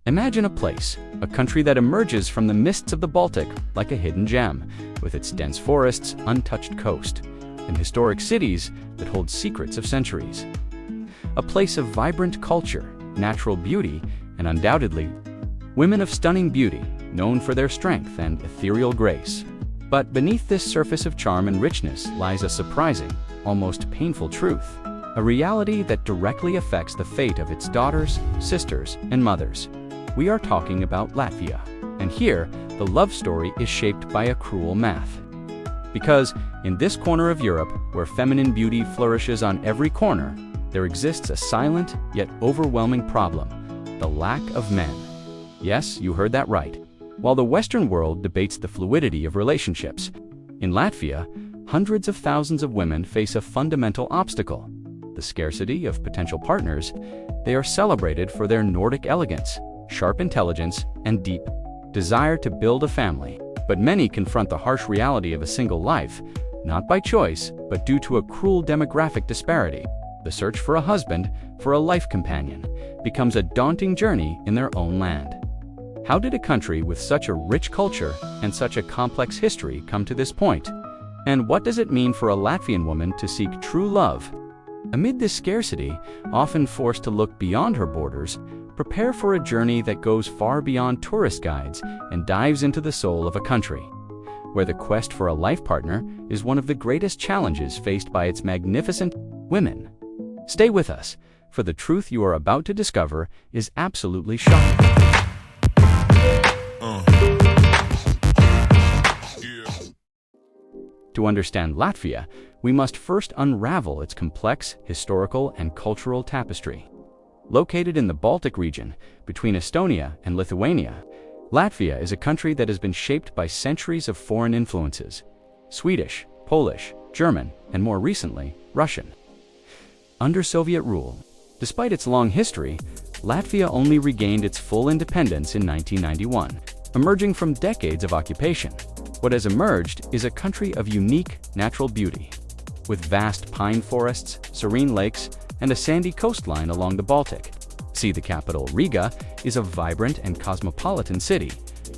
Imagine a place, a country that emerges from the mists of the Baltic like a hidden gem, with its dense forests, untouched coast, and historic cities that hold secrets of centuries. A place of vibrant culture, natural beauty, and undoubtedly, women of stunning beauty, known for their strength and ethereal grace. But beneath this surface of charm and richness lies a surprising, almost painful truth, a reality that directly affects the fate of its daughters, sisters, and mothers. We are talking about Latvia, and here, the love story is shaped by a cruel math. Because in this corner of Europe, where feminine beauty flourishes on every corner, there exists a silent yet overwhelming problem: the lack of men. Yes, you heard that right. While the Western world debates the fluidity of relationships, in Latvia, hundreds of thousands of women face a fundamental obstacle: the scarcity of potential partners. They are celebrated for their Nordic elegance, sharp intelligence, and deep desire to build a family. But many confront the harsh reality of a single life, not by choice, but due to a cruel demographic disparity. The search for a husband, for a life companion, becomes a daunting journey in their own land. How did a country with such a rich culture and such a complex history come to this point? And what does it mean for a Latvian woman to seek true love? Amid this scarcity, often forced to look beyond her borders, prepare for a journey that goes far beyond tourist guides and dives into the soul of a country, where the quest for a life partner is one of the greatest challenges faced by its magnificent women. Stay with us, for the truth you are about to discover is absolutely shocking. To understand Latvia, we must first unravel its complex historical and cultural tapestry. Located in the Baltic region, between Estonia and Lithuania, Latvia is a country that has been shaped by centuries of foreign influences: Swedish, Polish, German, and more recently, Russian. Under Soviet rule, despite its long history, Latvia only regained its full independence in 1991, emerging from decades of occupation. What has emerged is a country of unique natural beauty, with vast pine forests, serene lakes, and a sandy coastline along the Baltic. See, the capital, Riga, is a vibrant and cosmopolitan city,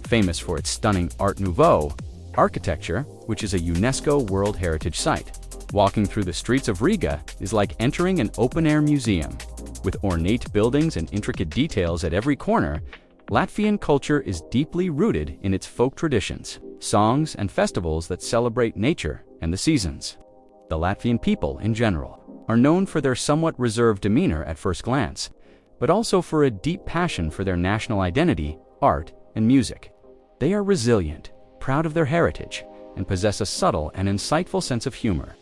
famous for its stunning Art Nouveau architecture, which is a UNESCO World Heritage Site. Walking through the streets of Riga is like entering an open-air museum. With ornate buildings and intricate details at every corner, Latvian culture is deeply rooted in its folk traditions, songs and festivals that celebrate nature and the seasons. The Latvian people, in general, are known for their somewhat reserved demeanor at first glance, but also for a deep passion for their national identity, art, and music. They are resilient, proud of their heritage, and possess a subtle and insightful sense of humor.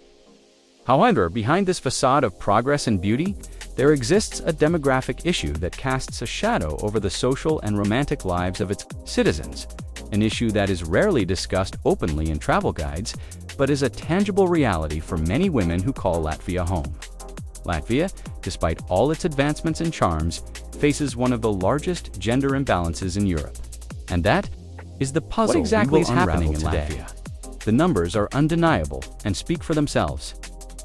However, behind this facade of progress and beauty, there exists a demographic issue that casts a shadow over the social and romantic lives of its citizens, an issue that is rarely discussed openly in travel guides, but is a tangible reality for many women who call Latvia home. Latvia, despite all its advancements and charms, faces one of the largest gender imbalances in Europe. And that is the puzzle. What exactly is happening in Latvia? The numbers are undeniable and speak for themselves.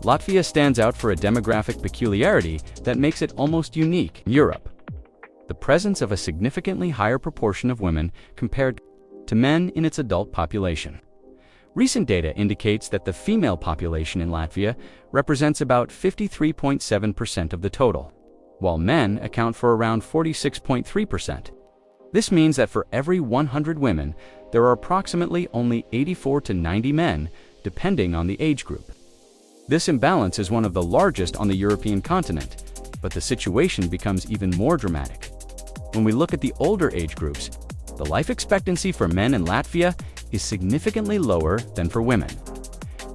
Latvia stands out for a demographic peculiarity that makes it almost unique in Europe: the presence of a significantly higher proportion of women compared to men in its adult population. Recent data indicates that the female population in Latvia represents about 53.7% of the total, while men account for around 46.3%. This means that for every 100 women, there are approximately only 84 to 90 men, depending on the age group. This imbalance is one of the largest on the European continent, but the situation becomes even more dramatic. When we look at the older age groups, the life expectancy for men in Latvia is significantly lower than for women.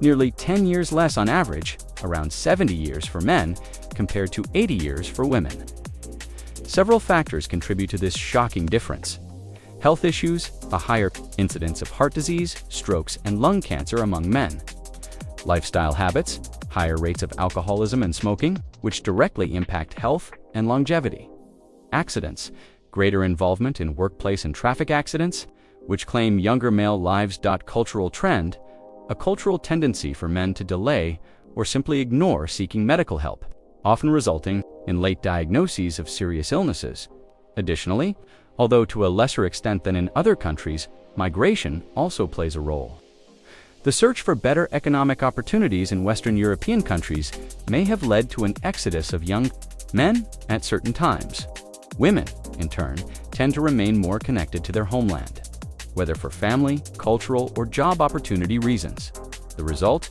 Nearly 10 years less on average, around 70 years for men, compared to 80 years for women. Several factors contribute to this shocking difference: health issues, a higher incidence of heart disease, strokes, and lung cancer among men; lifestyle habits, higher rates of alcoholism and smoking, which directly impact health and longevity; accidents, greater involvement in workplace and traffic accidents, which claim younger male lives. Cultural trend, a cultural tendency for men to delay or simply ignore seeking medical help, often resulting in late diagnoses of serious illnesses. Additionally, although to a lesser extent than in other countries, migration also plays a role. The search for better economic opportunities in Western European countries may have led to an exodus of young men at certain times. Women, in turn, tend to remain more connected to their homeland, whether for family, cultural, or job opportunity reasons. The result?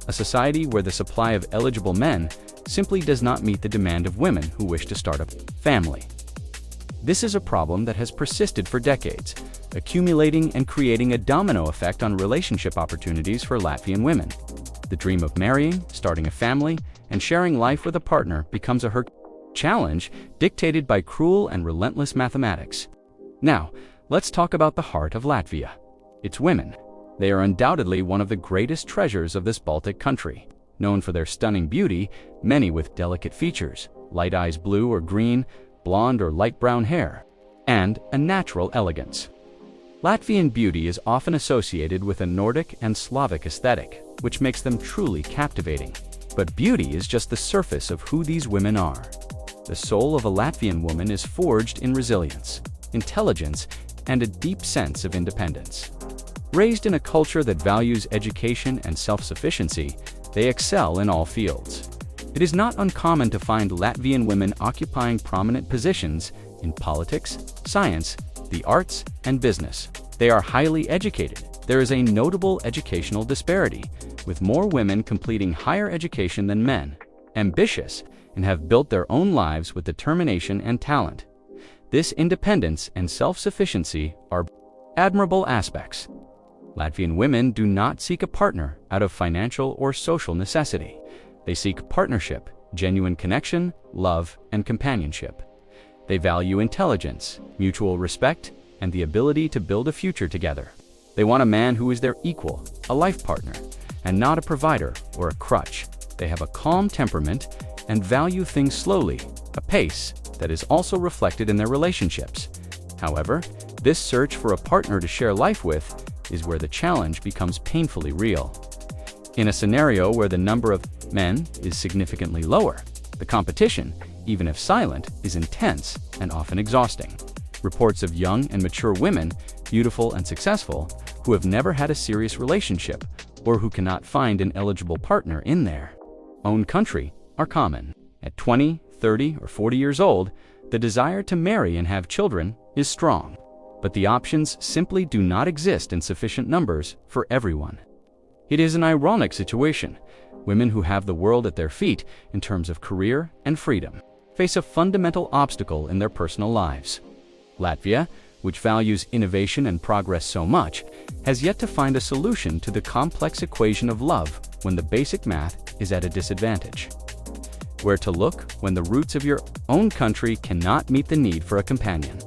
A society where the supply of eligible men simply does not meet the demand of women who wish to start a family. This is a problem that has persisted for decades, accumulating and creating a domino effect on relationship opportunities for Latvian women. The dream of marrying, starting a family, and sharing life with a partner becomes a challenge dictated by cruel and relentless mathematics. Now, let's talk about the heart of Latvia. Its women. They are undoubtedly one of the greatest treasures of this Baltic country. Known for their stunning beauty, many with delicate features, light eyes blue or green, blonde or light brown hair, and a natural elegance. Latvian beauty is often associated with a Nordic and Slavic aesthetic, which makes them truly captivating. But beauty is just the surface of who these women are. The soul of a Latvian woman is forged in resilience, intelligence, and a deep sense of independence. Raised in a culture that values education and self-sufficiency, they excel in all fields. It is not uncommon to find Latvian women occupying prominent positions in politics, science, the arts, and business. They are highly educated. There is a notable educational disparity, with more women completing higher education than men, ambitious, and have built their own lives with determination and talent. This independence and self-sufficiency are admirable aspects. Latvian women do not seek a partner out of financial or social necessity. They seek partnership, genuine connection, love, and companionship. They value intelligence, mutual respect, and the ability to build a future together. They want a man who is their equal, a life partner, and not a provider or a crutch. They have a calm temperament and value things slowly, a pace that is also reflected in their relationships. However, this search for a partner to share life with is where the challenge becomes painfully real. In a scenario where the number of men is significantly lower, the competition, even if silent, is intense and often exhausting. Reports of young and mature women, beautiful and successful, who have never had a serious relationship or who cannot find an eligible partner in their own country are common. At 20, 30, or 40 years old, the desire to marry and have children is strong, but the options simply do not exist in sufficient numbers for everyone. It is an ironic situation. Women who have the world at their feet in terms of career and freedom face a fundamental obstacle in their personal lives. Latvia, which values innovation and progress so much, has yet to find a solution to the complex equation of love when the basic math is at a disadvantage. Where to look when the roots of your own country cannot meet the need for a companion?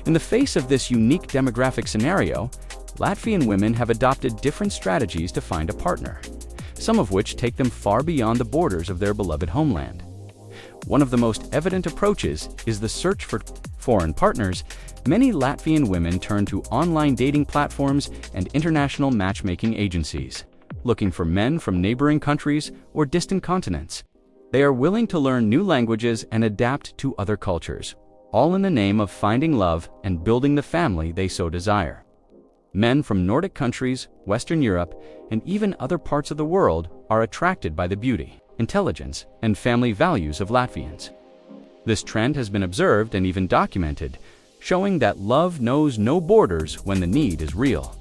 In the face of this unique demographic scenario, Latvian women have adopted different strategies to find a partner, some of which take them far beyond the borders of their beloved homeland. One of the most evident approaches is the search for foreign partners. Many Latvian women turn to online dating platforms and international matchmaking agencies, looking for men from neighboring countries or distant continents. They are willing to learn new languages and adapt to other cultures, all in the name of finding love and building the family they so desire. Men from Nordic countries, Western Europe, and even other parts of the world are attracted by the beauty, intelligence, and family values of Latvians. This trend has been observed and even documented, showing that love knows no borders when the need is real.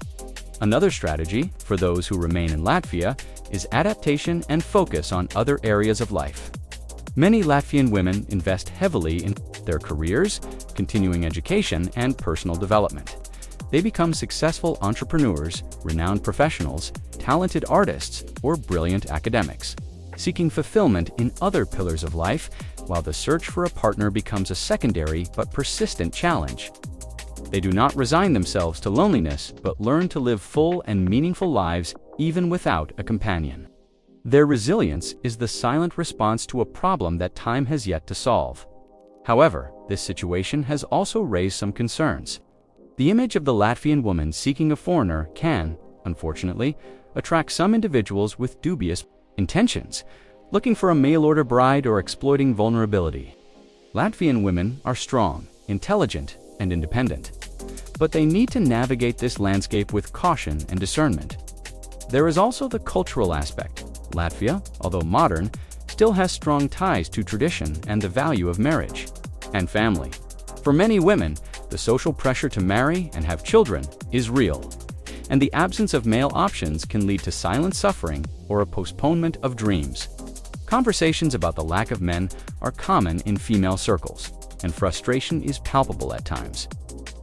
Another strategy, for those who remain in Latvia, is adaptation and focus on other areas of life. Many Latvian women invest heavily in their careers, continuing education, and personal development. They become successful entrepreneurs, renowned professionals, talented artists, or brilliant academics, seeking fulfillment in other pillars of life, while the search for a partner becomes a secondary but persistent challenge. They do not resign themselves to loneliness, but learn to live full and meaningful lives even without a companion. Their resilience is the silent response to a problem that time has yet to solve. However, this situation has also raised some concerns. The image of the Latvian woman seeking a foreigner can, unfortunately, attract some individuals with dubious intentions, looking for a mail-order bride or exploiting vulnerability. Latvian women are strong, intelligent, and independent. But they need to navigate this landscape with caution and discernment. There is also the cultural aspect. Latvia, although modern, still has strong ties to tradition and the value of marriage and family. For many women, the social pressure to marry and have children is real, and the absence of male options can lead to silent suffering or a postponement of dreams. Conversations about the lack of men are common in female circles, and frustration is palpable at times.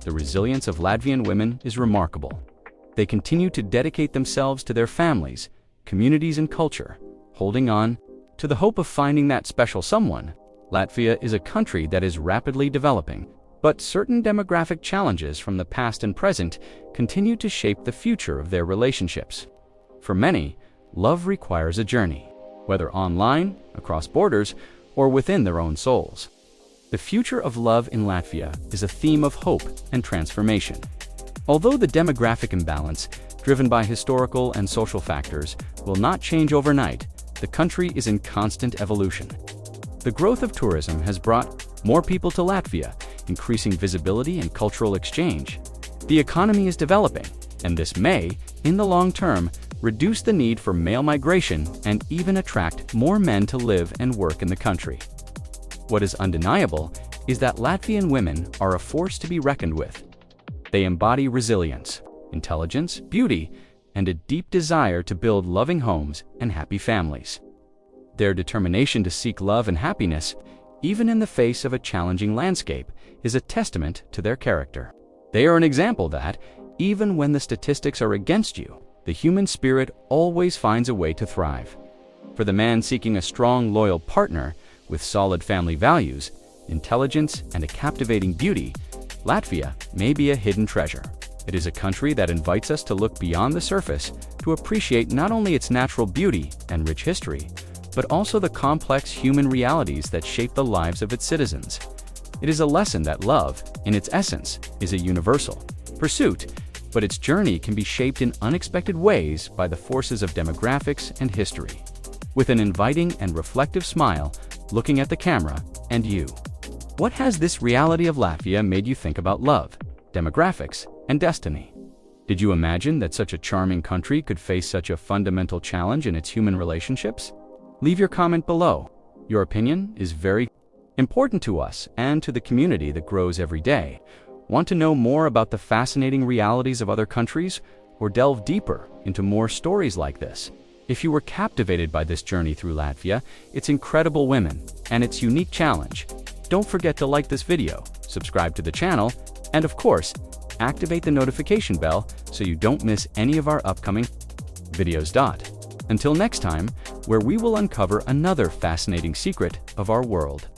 The resilience of Latvian women is remarkable. They continue to dedicate themselves to their families, communities, and culture, holding on to the hope of finding that special someone. Latvia is a country that is rapidly developing, but certain demographic challenges from the past and present continue to shape the future of their relationships. For many, love requires a journey, whether online, across borders, or within their own souls. The future of love in Latvia is a theme of hope and transformation. Although the demographic imbalance, driven by historical and social factors, will not change overnight, the country is in constant evolution. The growth of tourism has brought more people to Latvia, increasing visibility and cultural exchange. The economy is developing, and this may, in the long term, reduce the need for male migration and even attract more men to live and work in the country. What is undeniable is that Latvian women are a force to be reckoned with. They embody resilience, intelligence, beauty, and a deep desire to build loving homes and happy families. Their determination to seek love and happiness, even in the face of a challenging landscape, is a testament to their character. They are an example that, even when the statistics are against you, the human spirit always finds a way to thrive. For the man seeking a strong, loyal partner with solid family values, intelligence, and a captivating beauty, Latvia may be a hidden treasure. It is a country that invites us to look beyond the surface to appreciate not only its natural beauty and rich history, but also the complex human realities that shape the lives of its citizens. It is a lesson that love, in its essence, is a universal pursuit, but its journey can be shaped in unexpected ways by the forces of demographics and history. With an inviting and reflective smile, looking at the camera, and you. What has this reality of Latvia made you think about love, demographics, and destiny? Did you imagine that such a charming country could face such a fundamental challenge in its human relationships? Leave your comment below. Your opinion is very important to us and to the community that grows every day. Want to know more about the fascinating realities of other countries, or delve deeper into more stories like this? If you were captivated by this journey through Latvia, its incredible women, and its unique challenge, don't forget to like this video, subscribe to the channel, and of course, activate the notification bell so you don't miss any of our upcoming videos. Until next time, where we will uncover another fascinating secret of our world.